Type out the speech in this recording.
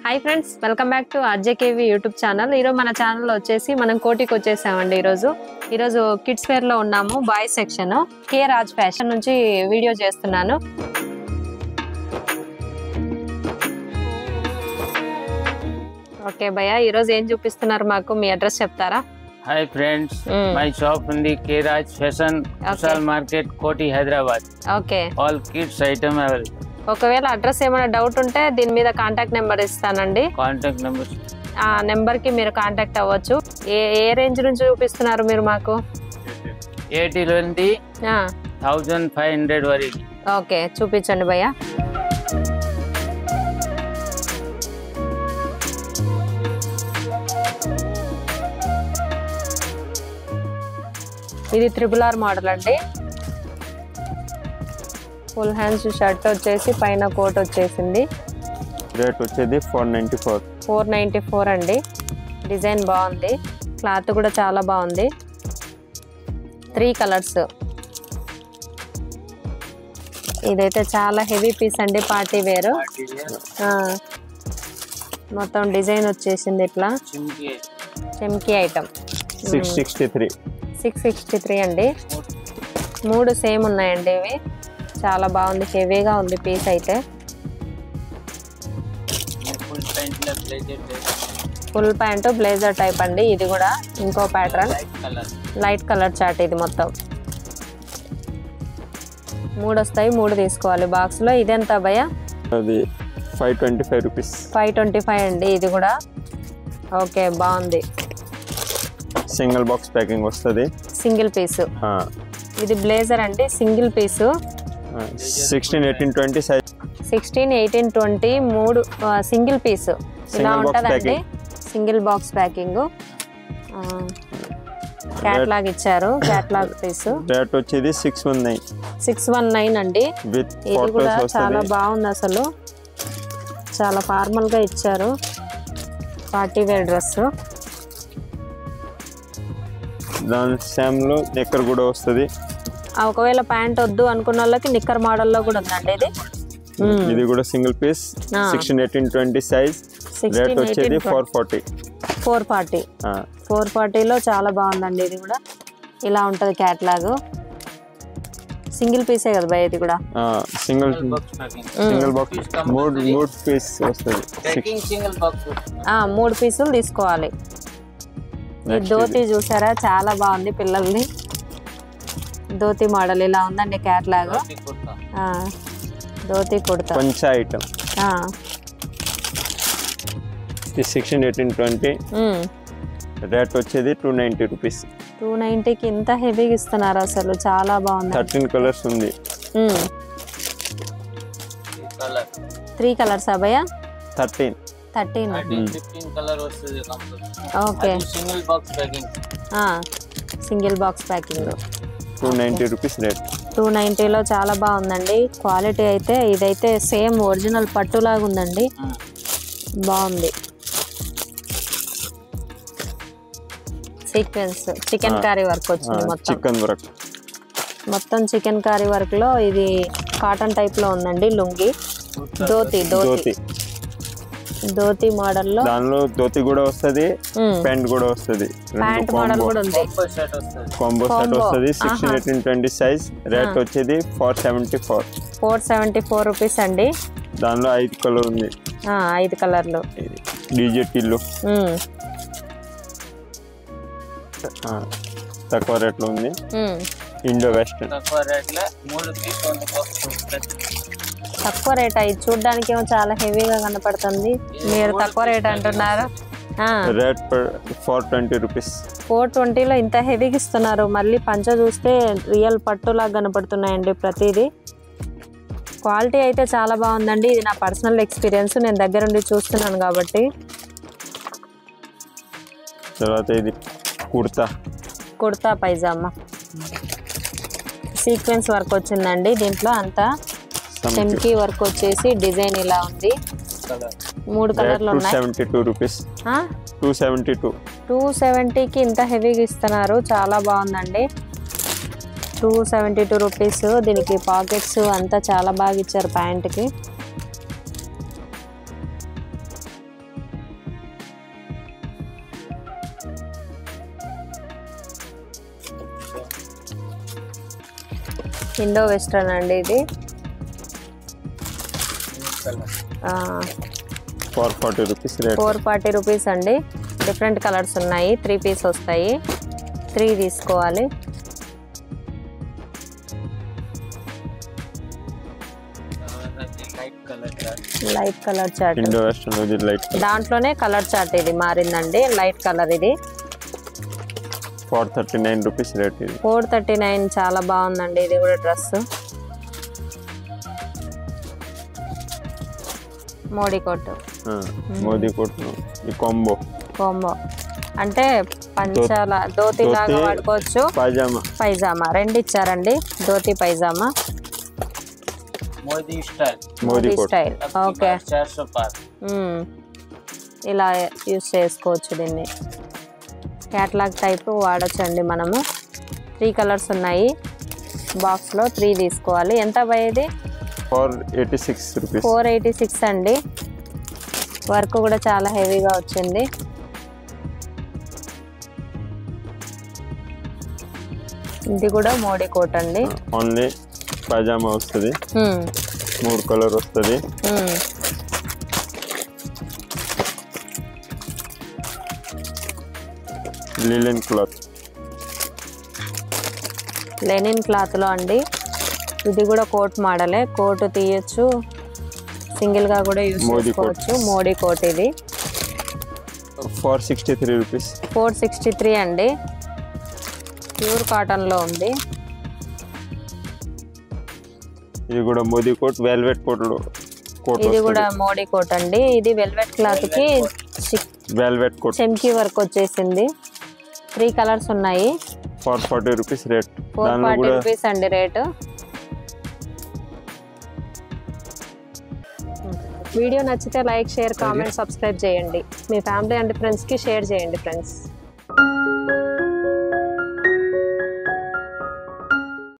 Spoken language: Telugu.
Hi friends, welcome back to RJKV YouTube channel. ఈరోజు మన ఛానల్లో వచ్చేసి మనం కోటికి వచ్చేసామండి. ఈరోజు కిడ్స్ వేర్ లో ఉన్నాము. బాయ్స్ సెక్షన్ కే రాజ్ ఫ్యాషన్ నుంచి వీడియో చేస్తున్నాను. ఓకే భయ్య, ఈరోజు ఏం చూపిస్తున్నారు మాకు? మీ అడ్రస్ చెప్తారా? హాయ్ ఫ్రెండ్స్, మై షాప్ ఉంది కే రాజ్ ఫ్యాషన్, విశాల్ మార్కెట్, కోటి, Hyderabad. Okay, all kids item available. ఒకవేళ అడ్రస్ ఏమైనా డౌట్ ఉంటే దీని మీద కాంటాక్ట్ నెంబర్ ఇస్తానండి. కాంటాక్ట్ నెంబర్, ఆ నెంబర్ కి మీరు కాంటాక్ట్ అవ్వచ్చు. ఏ రేంజ్ నుంచి చూపిస్తున్నారు మీరు మాకు? 80 నుండి 1500 వరకు. ఓకే, చూపించండి భయ్య. ఇది RRR మోడల్ అండి. ఫుల్ హ్యాండ్స్ షర్ట్ వచ్చేసి పైన కోట్ వచ్చేసింది. రేట్ వచ్చేది 494 అండి. డిజైన్ బాగుంది, క్లాత్ కూడా చాలా బాగుంది. 3 కలర్స్. ఇదైతే చాలా హెవీ పీస్ అండి, పార్టీ వేర్. మొత్తం డిజైన్ వచ్చేసింది ఇట్లా చెమ్కీ ఐటమ్. 663 అండి. 3 సేమ్ ఉన్నాయండి. ఇవి చాలా బాగుంది, హెవీగా ఉంది పీస్ అయితే. ఫుల్ ప్యాంట్ బ్లేజర్ టైప్ అండి. ఇది కూడా ఇంకో ప్యాటర్న్, లైట్ కలర్ చాట్. ఇది మొత్తం 3 వస్తాయి, 3 తీసుకోవాలి బాక్స్ లో. ఇది ఎంత భయ్య? అది 525 రూపీస్. 525 అండి. ఇది కూడా ఓకే, బాగుంది. సింగిల్ బాక్స్ ప్యాకింగ్ వస్తుంది, సింగిల్ పీస్. ఇది బ్లేజర్ అండి, single piece. 16, 18, 20 size. 16, 18, 20 3 single piece. ఇలా ఉంటుందండి సింగిల్ బాక్స్ ప్యాకింగ్. క్యాట్లాగ్ ఇచ్చారు, క్యాట్లాగ్ పీస్. రేట్ వచ్చేది 619 అండి. ఇది కూడా చాలా బాగుంది, అసలు చాలా ఫార్మల్ గా ఇచ్చారు. Party wear dress. దాని సేమ్ లో నిక్కర్ కూడా వస్తుంది. ఒకవేళ ప్యాంట్ వద్దు అనుకున్న వాళ్ళకి నిక్కర్ మోడల్ లో కూడా ఉందండి ఇది. ఇది కూడా సింగిల్ పీస్. 16, 18, 20 సైజ్. రేట్ వచ్చేది 440. 440 లో చాలా బాగుందండి. ఇది కూడా ఇలా ఉంటది క్యాట్లాగ్. సింగిల్ పీసే కదా భయ? ఇది కూడా సింగిల్ బాక్స్. 3 పీస్ వస్తుంది. 3 పీసులు తీసుకోవాలి. ఈ ధోతి చూసారా, చాలా బాగుంది పిల్లల్ని. ధోతి మోడల్ ఇలా ఉందండి క్యాట్లాగ్. ధోతి కుర్తా పంచ ఐటమ్. 16, 18, 20 రేట్ వచ్చేది 290 రూపీస్. 290కి ఇంత హెవీగా ఇస్తున్నారు, అసలు చాలా బాగుంది. 13 కలర్స్ ఉంది. 3 కలర్స్ అభయ? 13. Okay, single box packing. 290 rupees rate. 290లో చాలా బాగుందండి. క్వాలిటీ అయితే ఇదైతే సేమ్ ఒరిజినల్ పట్టులాగా ఉందండి, బాగుంది. సీక్వెన్స్ చికెన్ కర్రీ వర్క్ వచ్చింది మొత్తం చికెన్ కర్రీ వర్క్ లో. ఇది కాటన్ టైప్ లో ఉందండి. లుంగి, ధోతి మోడల్ లో. దానిలో ధోతి కూడా వస్తుంది, ప్యాంట్ కూడా వస్తుంది. ప్యాంట్ మోడల్ కూడా ఉంది, కాంబో సెట్ వస్తుంది. 16, 18, 20 సైజ్. రేట్ వచ్చేది 474 రూపీస్ అండి. దానిలో 5 కలర్ ఉంది. 5 కలర్లు. డిజిటల్ తక్కువ రేట్ లో ఉంది. ఇండో వెస్టర్న్ తక్కువ రేట్. ఇది చూడడానికి ఏమో చాలా హెవీగా కనపడుతుంది, మీరు తక్కువ రేట్ అంటున్నారు. Rate 420 rupees. 420లో ఇంత హెవీగా ఇస్తున్నారు. మళ్ళీ పంచ చూస్తే రియల్ పట్టులాగా కనపడుతున్నాయండి ప్రతిదీ. క్వాలిటీ అయితే చాలా బాగుందండి. ఇది నా పర్సనల్ ఎక్స్పీరియన్స్, నేను దగ్గరుండి చూస్తున్నాను కాబట్టి. తర్వాత ఇది కుర్తా పైజామా. సీక్వెన్స్ వర్క్ వచ్చిందండి దీంట్లో. అంతా చెమ్కీ వర్క్ వచ్చేసి డిజైన్ ఇలా ఉంది. 3 కలర్లు ఉన్నాయి. 272 రూపీస్. 270కి ఇంత హెవీగా ఇస్తున్నారు, చాలా బాగుందండి. 272 రూపీస్. దీనికి పాకెట్స్ అంతా చాలా బాగా ఇచ్చారు ప్యాంట్కి. ఇండో వెస్ట్రన్ అండి ఇది. 440 rupees రేట్. 440 రూపీస్ అండి. డిఫరెంట్ కలర్స్ ఉన్నాయి. 3 పీస్ వస్తాయి. 3 తీసుకోవాలి. Light colour chart. Indo western ఇది లైట్. దాంట్లోనే కలర్ చార్ట్ ఇది మారిందండి. లైట్ కలర్ ఇది. 439 rupees రేట్ ఇది. 439 చాలా బాగుందండి. ఇది కూడా dress. Modi coat. Modi coat ఈ కాంబో అంటే పంచాల ధోతి లాగా వాడుకోవచ్చు. పైజామా 2 ఇచ్చారండి. ధోతి పైజామా మోడీ స్టైల్. ఓకే, ఇలా యూస్ చేసుకోవచ్చు దీన్ని. క్యాట్లాగ్ టైప్ వాడచ్చండి మనము. 3 కలర్స్ ఉన్నాయి బాక్స్లో. 3 తీసుకోవాలి. ఎంత ఇది? 486 rupees. 486 అండి. వర్క్ కూడా చాలా హెవీగా వచ్చింది. ఇది కూడా మోడీ కోట్ అండి. ఓన్లీ పైజామా వస్తుంది. 3 కలర్ వస్తుంది. లినెన్ క్లాత్ లో అండి. ఇది కూడా కోట్ మోడలే. కోట్ తీయచ్చు, సింగిల్ గా కూడా యూస్ చేసుకోవచ్చు. మోడీ కోట్ ఇది. 463 rupees. 463 అండి. ప్యూర్ కాటన్ లో ఉంది. ఇది కూడా మోడీ కోట్. Velvet coat. ఇది కూడా మోడీ కోట్ అండి. ఇది వెల్వెట్ క్లాత్ కి వెల్వెట్ కోట్ చెమ్కీ వర్క్ వచ్చేసింది. 3 కలర్స్ ఉన్నాయి. 440 rupees రేట్. 440 రూపీస్ అండి రేటు. వీడియో నచ్చితే లైక్, షేర్, కామెంట్, సబ్స్క్రైబ్ చేయండి. మీ ఫ్యామిలీ అండ్ ఫ్రెండ్స్కి షేర్ చేయండి ఫ్రెండ్స్.